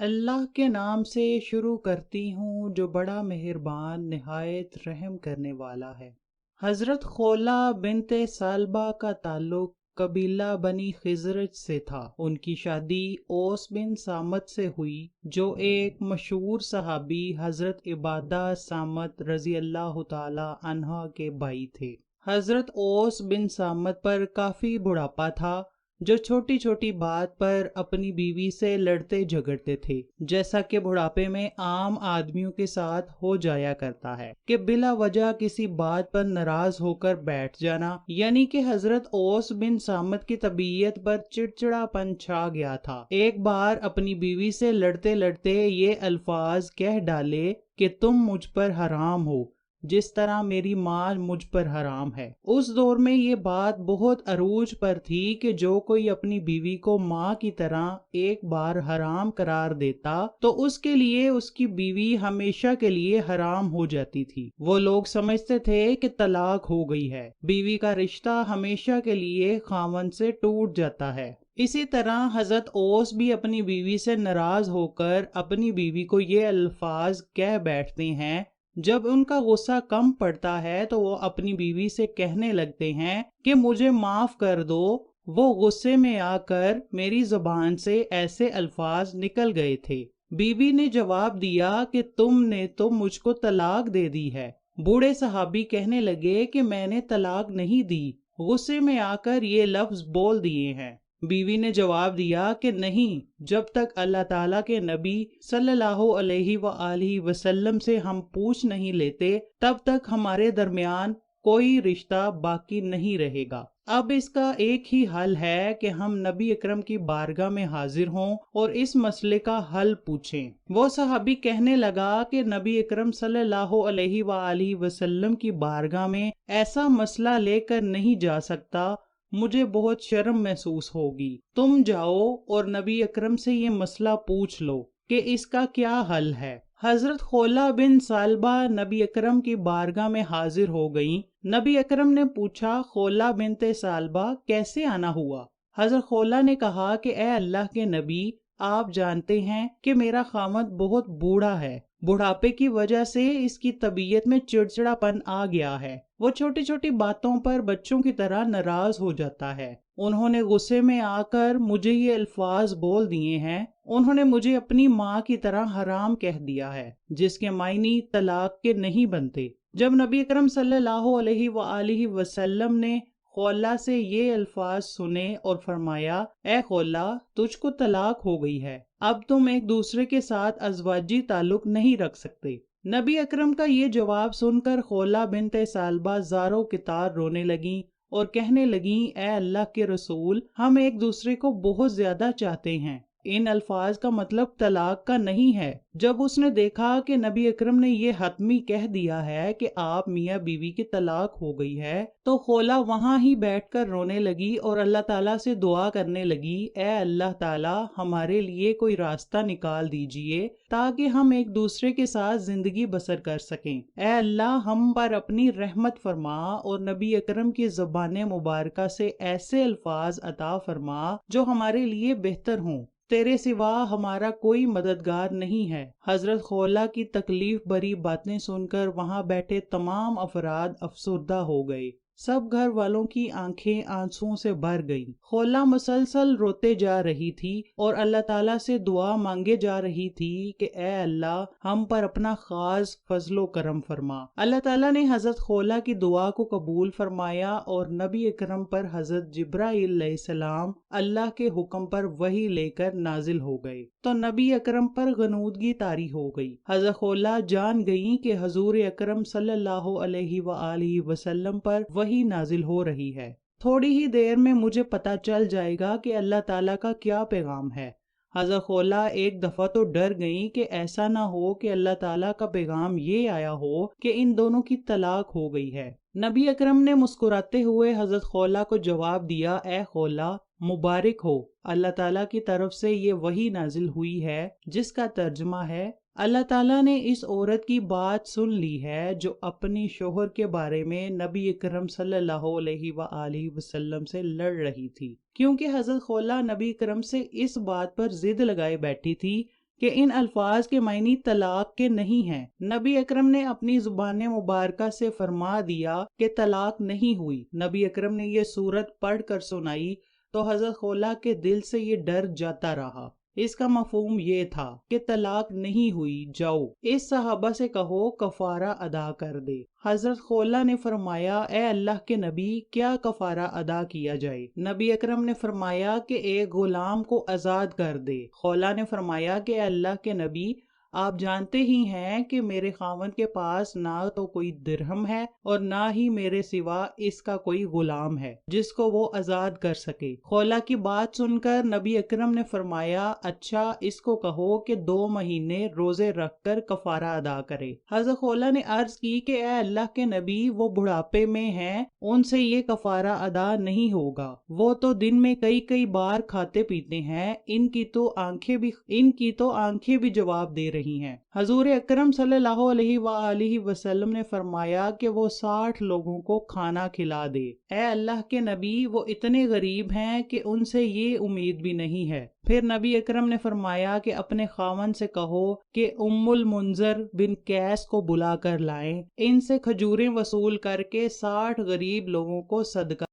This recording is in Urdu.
اللہ کے نام سے شروع کرتی ہوں جو بڑا مہربان نہایت رحم کرنے والا ہے۔ حضرت خولہ بنت ثعلبہ کا تعلق قبیلہ بنی خزرج سے تھا۔ ان کی شادی اوس بن صامت سے ہوئی جو ایک مشہور صحابی حضرت عبادہ صامت رضی اللہ تعالی عنہ کے بھائی تھے۔ حضرت اوس بن صامت پر کافی بڑھاپا تھا، جو چھوٹی چھوٹی بات پر اپنی بیوی سے لڑتے جھگڑتے تھے، جیسا کہ بڑھاپے میں عام آدمیوں کے ساتھ ہو جایا کرتا ہے کہ بلا وجہ کسی بات پر ناراض ہو کر بیٹھ جانا، یعنی کہ حضرت اوس بن صامت کی طبیعت پر چڑچڑا پن چھا گیا تھا۔ ایک بار اپنی بیوی سے لڑتے لڑتے یہ الفاظ کہہ ڈالے کہ تم مجھ پر حرام ہو جس طرح میری ماں مجھ پر حرام ہے۔ اس دور میں یہ بات بہت عروج پر تھی کہ جو کوئی اپنی بیوی کو ماں کی طرح ایک بار حرام قرار دیتا تو اس کے لیے اس کی بیوی ہمیشہ کے لیے حرام ہو جاتی تھی۔ وہ لوگ سمجھتے تھے کہ طلاق ہو گئی ہے، بیوی کا رشتہ ہمیشہ کے لیے خاوند سے ٹوٹ جاتا ہے۔ اسی طرح حضرت اوس بھی اپنی بیوی سے ناراض ہو کر اپنی بیوی کو یہ الفاظ کہہ بیٹھتے ہیں۔ جب ان کا غصہ کم پڑتا ہے تو وہ اپنی بیوی سے کہنے لگتے ہیں کہ مجھے معاف کر دو۔ وہ غصے میں آ کر میری زبان سے ایسے الفاظ نکل گئے تھے۔ بیوی نے جواب دیا کہ تم نے تو مجھ کو طلاق دے دی ہے۔ بوڑھے صحابی کہنے لگے کہ میں نے طلاق نہیں دی، غصے میں آ کر یہ لفظ بول دیے ہیں۔ بیوی نے جواب دیا کہ نہیں، جب تک اللہ تعالیٰ کے نبی صلی اللہ علیہ وآلہ وسلم سے ہم پوچھ نہیں لیتے تب تک ہمارے درمیان کوئی رشتہ باقی نہیں رہے گا۔ اب اس کا ایک ہی حل ہے کہ ہم نبی اکرم کی بارگاہ میں حاضر ہوں اور اس مسئلے کا حل پوچھیں۔ وہ صحابی کہنے لگا کہ نبی اکرم صلی اللہ علیہ وآلہ وسلم کی بارگاہ میں ایسا مسئلہ لے کر نہیں جا سکتا، مجھے بہت شرم محسوس ہوگی۔ تم جاؤ اور نبی اکرم سے یہ مسئلہ پوچھ لو کہ اس کا کیا حل ہے۔ حضرت خولہ بن ثعلبہ نبی اکرم کی بارگاہ میں حاضر ہو گئیں۔ نبی اکرم نے پوچھا، خولہ بنت ثعلبہ کیسے آنا ہوا؟ حضرت خولہ نے کہا کہ اے اللہ کے نبی، آپ جانتے ہیں کہ میرا خاوند بہت بوڑھا ہے، بڑھاپے کی وجہ سے اس کی طبیعت میں چڑچڑا پن آ گیا ہے، وہ چھوٹی چھوٹی باتوں پر بچوں کی طرح ناراض ہو جاتا ہے۔ انہوں نے غصے میں آ کر مجھے یہ الفاظ بول دیے ہیں، انہوں نے مجھے اپنی ماں کی طرح حرام کہہ دیا ہے، جس کے معنی طلاق کے نہیں بنتے۔ جب نبی اکرم صلی اللہ علیہ وآلہ وسلم نے خولہ سے یہ الفاظ سنے اور فرمایا، اے خولہ، تجھ کو طلاق ہو گئی ہے، اب تم ایک دوسرے کے ساتھ ازواجی تعلق نہیں رکھ سکتے۔ نبی اکرم کا یہ جواب سن کر خولہ بنت ثعلبہ زاروں کتار رونے لگیں اور کہنے لگیں، اے اللہ کے رسول، ہم ایک دوسرے کو بہت زیادہ چاہتے ہیں، ان الفاظ کا مطلب طلاق کا نہیں ہے۔ جب اس نے دیکھا کہ نبی اکرم نے یہ حتمی کہہ دیا ہے کہ آپ میاں بیوی کی طلاق ہو گئی ہے، تو خولہ وہاں ہی بیٹھ کر رونے لگی اور اللہ تعالیٰ سے دعا کرنے لگی، اے اللہ تعالیٰ، ہمارے لیے کوئی راستہ نکال دیجئے تاکہ ہم ایک دوسرے کے ساتھ زندگی بسر کر سکیں۔ اے اللہ، ہم پر اپنی رحمت فرما اور نبی اکرم کی زبان مبارکہ سے ایسے الفاظ عطا فرما جو ہمارے لیے بہتر ہوں، تیرے سوا ہمارا کوئی مددگار نہیں ہے۔ حضرت خولہ کی تکلیف بھری باتیں سن کر وہاں بیٹھے تمام افراد افسردہ ہو گئے۔ سب گھر والوں کی آنکھیں آنسوؤں سے بھر گئیں۔ خولہ مسلسل روتے جا رہی تھی اور اللہ تعالیٰ سے دعا مانگے جا رہی تھی کہ اے اللہ، ہم پر اپنا خاص فضل و کرم فرما۔ اللہ تعالیٰ نے حضرت خولہ کی دعا کو قبول فرمایا اور نبی اکرم پر حضرت جبرائیل علیہ السلام اللہ کے حکم پر وحی لے کر نازل ہو گئے تو نبی اکرم پر غنودگی طاری ہو گئی۔ حضرت خولہ جان گئیں کہ حضور اکرم صلی اللہ علیہ وآلہ وسلم پر وحی نازل ہو رہی ہے، تھوڑی ہی دیر میں مجھے پتہ چل جائے گا کہ اللہ تعالیٰ کا کیا پیغام ہے۔ حضرت خولہ ایک دفعہ تو ڈر گئیں کہ ایسا نہ ہو کہ اللہ تعالیٰ کا پیغام یہ آیا ہو کہ ان دونوں کی طلاق ہو گئی ہے۔ نبی اکرم نے مسکراتے ہوئے حضرت خولہ کو جواب دیا، اے خولہ، مبارک ہو، اللہ تعالیٰ کی طرف سے یہ وحی نازل ہوئی ہے جس کا ترجمہ ہے، اللہ تعالیٰ نے اس عورت کی بات سن لی ہے جو اپنی شوہر کے بارے میں نبی اکرم صلی اللہ علیہ وآلہ وسلم سے لڑ رہی تھی، کیونکہ حضرت خولہ نبی اکرم سے اس بات پر ضد لگائے بیٹھی تھی کہ ان الفاظ کے معنی طلاق کے نہیں ہیں۔ نبی اکرم نے اپنی زبان مبارکہ سے فرما دیا کہ طلاق نہیں ہوئی۔ نبی اکرم نے یہ سورت پڑھ کر سنائی تو حضرت خولہ کے دل سے یہ ڈر جاتا رہا۔ اس کا مفہوم یہ تھا کہ طلاق نہیں ہوئی، جاؤ اس صحابہ سے کہو کفارہ ادا کر دے۔ حضرت خولہ نے فرمایا اے اللہ کے نبی، کیا کفارہ ادا کیا جائے؟ نبی اکرم نے فرمایا کہ ایک غلام کو آزاد کر دے۔ خولہ نے فرمایا کہ اے اللہ کے نبی، آپ جانتے ہی ہیں کہ میرے خاوند کے پاس نہ تو کوئی درہم ہے اور نہ ہی میرے سوا اس کا کوئی غلام ہے جس کو وہ آزاد کر سکے۔ خولہ کی بات سن کر نبی اکرم نے فرمایا اچھا، اس کو کہو کہ 2 مہینے روزے رکھ کر کفارہ ادا کرے۔ حضرت خولہ نے عرض کی کہ اے اللہ کے نبی، وہ بڑھاپے میں ہیں، ان سے یہ کفارہ ادا نہیں ہوگا، وہ تو دن میں کئی بار کھاتے پیتے ہیں، ان کی تو آنکھیں بھی جواب دے رہی ہیں۔ حضور اکرم صلی اللہ علیہ وآلہ وسلم نے فرمایا کہ وہ 60 لوگوں کو کھانا کھلا دے۔ اے اللہ کے نبی، وہ اتنے غریب ہیں کہ ان سے یہ امید بھی نہیں ہے۔ پھر نبی اکرم نے فرمایا کہ اپنے خاوند سے کہو کہ ام المنذر بن قیس کو بلا کر لائیں، ان سے کھجوریں وصول کر کے 60 غریب لوگوں کو صدقہ